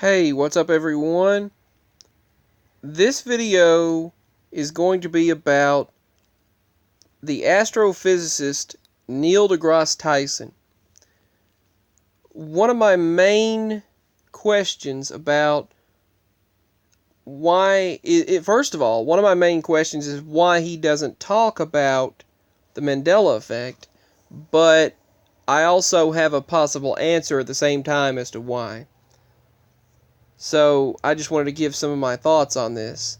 Hey, what's up everyone? This video is going to be about the astrophysicist Neil deGrasse Tyson. One of my main questions about first of all, one of my main questions is why he doesn't talk about the Mendell Effect, but I also have a possible answer at the same time as to why. So I just wanted to give some of my thoughts on this.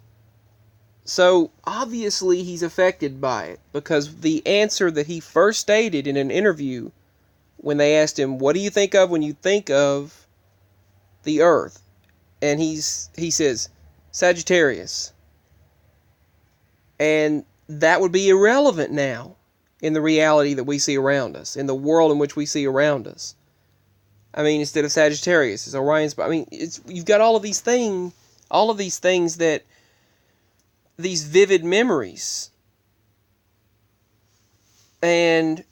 So obviously he's affected by it, because the answer that he first stated in an interview when they asked him, what do you think of when you think of the Earth? And he says, Sagittarius. And that would be irrelevant now in the reality that we see around us, in the world in which we see around us. I mean, instead of Sagittarius, it's Orion's. I mean, you've got all of these things that, these vivid memories. And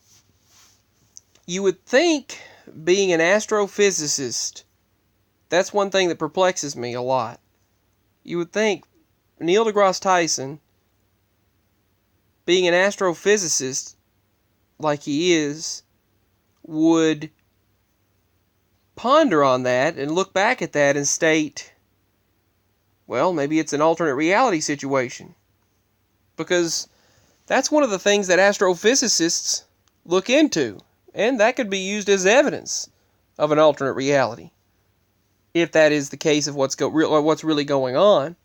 you would think, being an astrophysicist, that's one thing that perplexes me a lot. You would think Neil deGrasse Tyson, being an astrophysicist like he is, would ponder on that and look back at that and state, well, maybe it's an alternate reality situation. Because that's one of the things that astrophysicists look into, and that could be used as evidence of an alternate reality, if that is the case of what's really going on.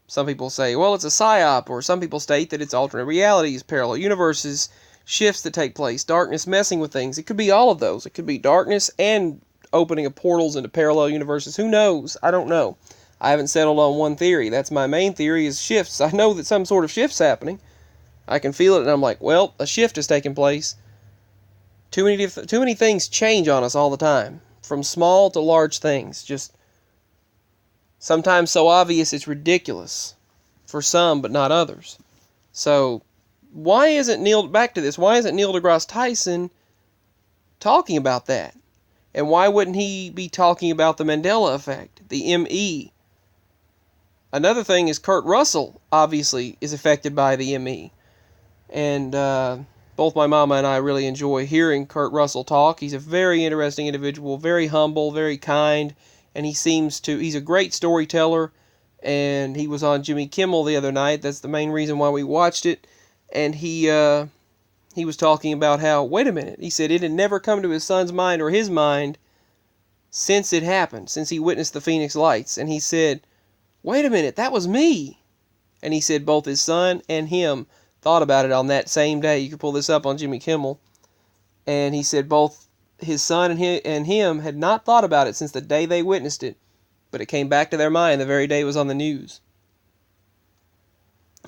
Some people say, well, it's a psyop, or some people state that it's alternate realities, parallel universes, shifts that take place, darkness messing with things. It could be all of those. It could be darkness and opening of portals into parallel universes. Who knows? I don't know. I haven't settled on one theory. That's my main theory, is shifts. I know that some sort of shift's happening. I can feel it, and I'm like, well, a shift is taking place. Too many things change on us all the time, from small to large things. Just sometimes so obvious it's ridiculous for some, but not others. So why isn't Neil deGrasse Tyson talking about that? And why wouldn't he be talking about the Mendell Effect, the ME? Another thing is Kurt Russell obviously is affected by the ME. And both my mama and I really enjoy hearing Kurt Russell talk. He's a very interesting individual, very humble, very kind, and he's a great storyteller. And he was on Jimmy Kimmel the other night. That's the main reason why we watched it. And he was talking about how, wait a minute, he said it had never come to his son's mind or his mind since it happened, since he witnessed the Phoenix Lights. And he said, wait a minute, that was me. And he said both his son and him thought about it on that same day. You can pull this up on Jimmy Kimmel. And he said both his son and him had not thought about it since the day they witnessed it, but it came back to their mind the very day it was on the news.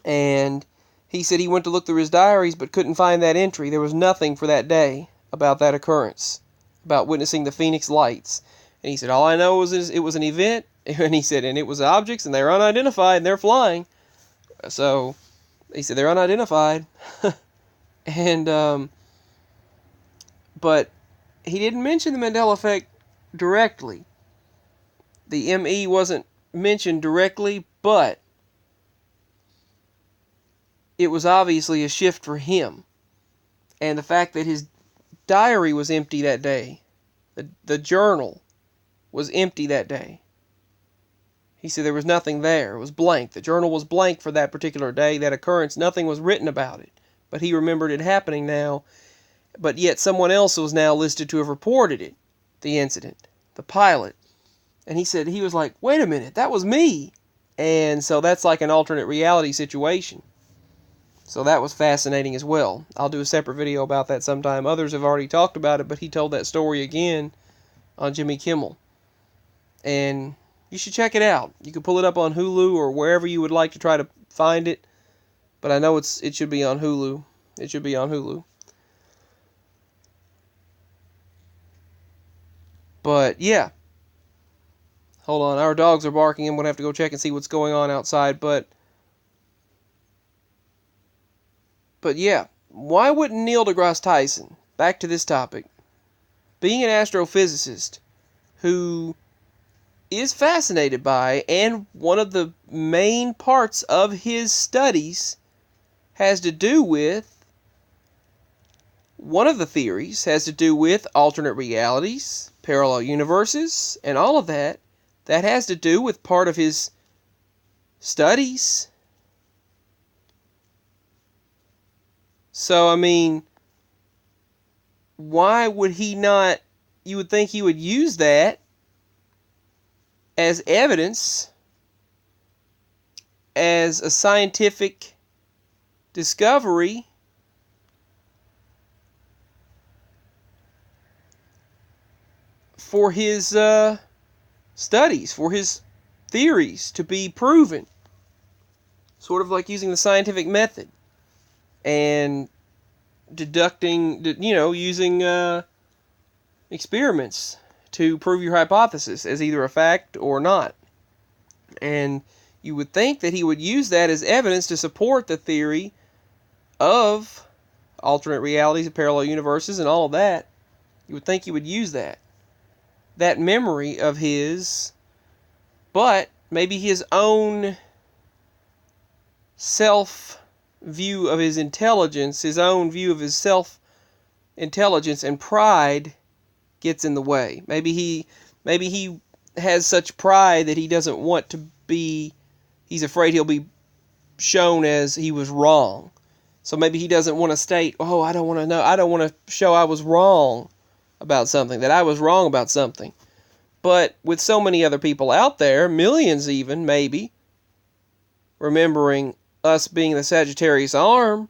And he said he went to look through his diaries but couldn't find that entry. There was nothing for that day about that occurrence, about witnessing the Phoenix Lights. And he said, all I know is it was an event, and he said, and it was objects, and they're unidentified, and they're flying. So he said they're unidentified. And but he didn't mention the Mendell Effect directly. The ME wasn't mentioned directly, but it was obviously a shift for him. And the fact that his diary was empty that day, the journal was empty that day. He said there was nothing there. It was blank. The journal was blank for that particular day, that occurrence. Nothing was written about it. But he remembered it happening now. But yet someone else was now listed to have reported it, the incident, the pilot. And he said, he was like, wait a minute, that was me. And so that's like an alternate reality situation. So that was fascinating as well. I'll do a separate video about that sometime. Others have already talked about it, but he told that story again on Jimmy Kimmel. And you should check it out. You can pull it up on Hulu or wherever you would like to try to find it. But I know it should be on Hulu. It should be on Hulu. But yeah. Hold on, our dogs are barking. I'm going to have to go check and see what's going on outside. But yeah, why wouldn't Neil deGrasse Tyson, back to this topic, being an astrophysicist who is fascinated by, and one of the main parts of his studies has to do with, one of the theories has to do with alternate realities, parallel universes, and all of that. That has to do with part of his studies. So, I mean, why would he not, you would think he would use that as evidence, as a scientific discovery for his studies, for his theories to be proven. Sort of like using the scientific method and deducting, using experiments to prove your hypothesis as either a fact or not. And you would think that he would use that as evidence to support the theory of alternate realities and parallel universes and all of that. You would think he would use that memory of his, but maybe his own self-view of his intelligence, his own view of his self-intelligence and pride gets in the way. Maybe he has such pride that he doesn't want to be, he's afraid he'll be shown as he was wrong. So maybe he doesn't want to state, I don't want to show I was wrong about something, that I was wrong about something. But with so many other people out there, millions even, maybe, remembering us being the Sagittarius arm,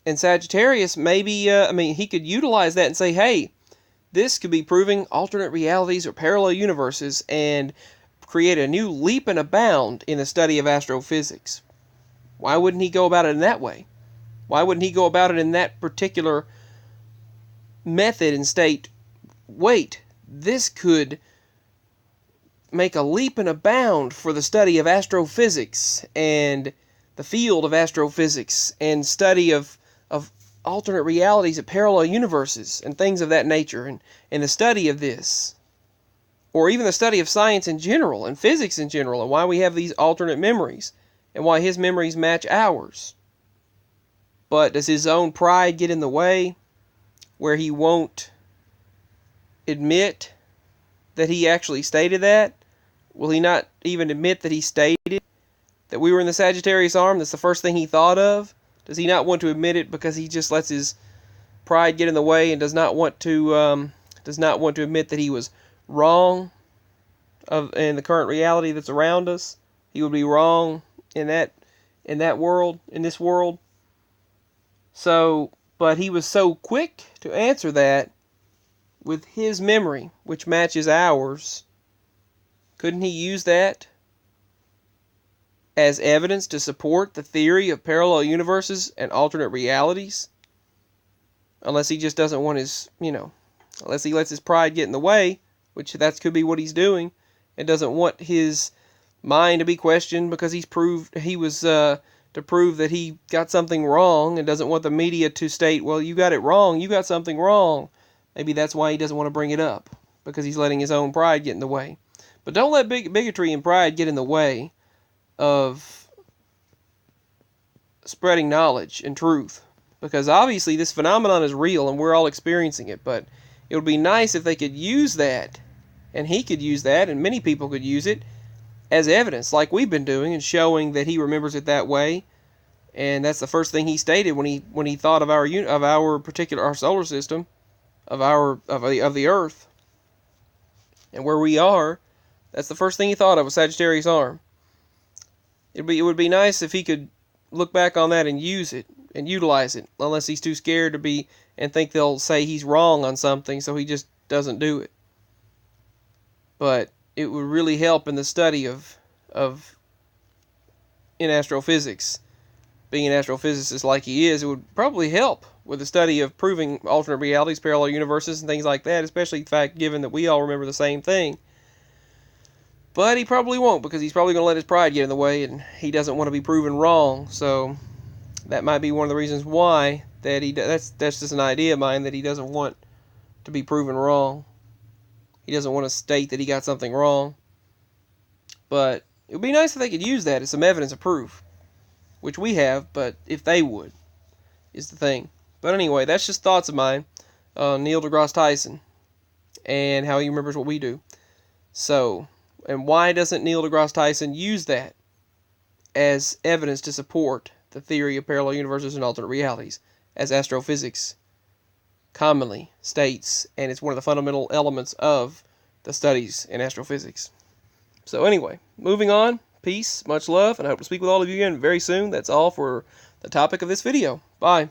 and Sagittarius, maybe, he could utilize that and say, hey, this could be proving alternate realities or parallel universes and create a new leap and a bound in the study of astrophysics. Why wouldn't he go about it in that way? Why wouldn't he go about it in that particular method and state, wait, this could make a leap and a bound for the study of astrophysics and the field of astrophysics and study of alternate realities and parallel universes and things of that nature, and the study of this, or even the study of science in general and physics in general, and why we have these alternate memories and why his memories match ours. But does his own pride get in the way where he won't admit that he actually stated that? Will he not even admit that he stated that we were in the Sagittarius arm? That's the first thing he thought of. Does he not want to admit it because he just lets his pride get in the way and does not want to admit that he was wrong in the current reality that's around us? He would be wrong in that world, in this world. So, but he was so quick to answer that with his memory, which matches ours. Couldn't he use that as evidence to support the theory of parallel universes and alternate realities? Unless he just doesn't want his, unless he lets his pride get in the way, which that could be what he's doing, and doesn't want his mind to be questioned because to prove that he got something wrong, and doesn't want the media to state, well, you got it wrong, you got something wrong. Maybe that's why he doesn't want to bring it up, because he's letting his own pride get in the way. But don't let bigotry and pride get in the way of spreading knowledge and truth, because obviously this phenomenon is real and we're all experiencing it. But it would be nice if they could use that, and he could use that, and many people could use it as evidence, like we've been doing, and showing that he remembers it that way. And that's the first thing he stated when he thought of our solar system, of the Earth, and where we are. That's the first thing he thought of, was Sagittarius arm. It would be nice if he could look back on that and use it and utilize it, unless he's too scared to be and think they'll say he's wrong on something, so he just doesn't do it. But it would really help in the study in astrophysics. Being an astrophysicist like he is, it would probably help with the study of proving alternate realities, parallel universes, and things like that, especially the fact given that we all remember the same thing. But he probably won't, because he's probably going to let his pride get in the way, and he doesn't want to be proven wrong. So that might be one of the reasons why that's just an idea of mine, that he doesn't want to be proven wrong. He doesn't want to state that he got something wrong. But it would be nice if they could use that as some evidence of proof, which we have, but if they would, is the thing. But anyway, that's just thoughts of mine on Neil deGrasse Tyson and how he remembers what we do. So, and why doesn't Neil deGrasse Tyson use that as evidence to support the theory of parallel universes and alternate realities, as astrophysics commonly states, and it's one of the fundamental elements of the studies in astrophysics. So anyway, moving on. Peace, much love, and I hope to speak with all of you again very soon. That's all for the topic of this video. Bye.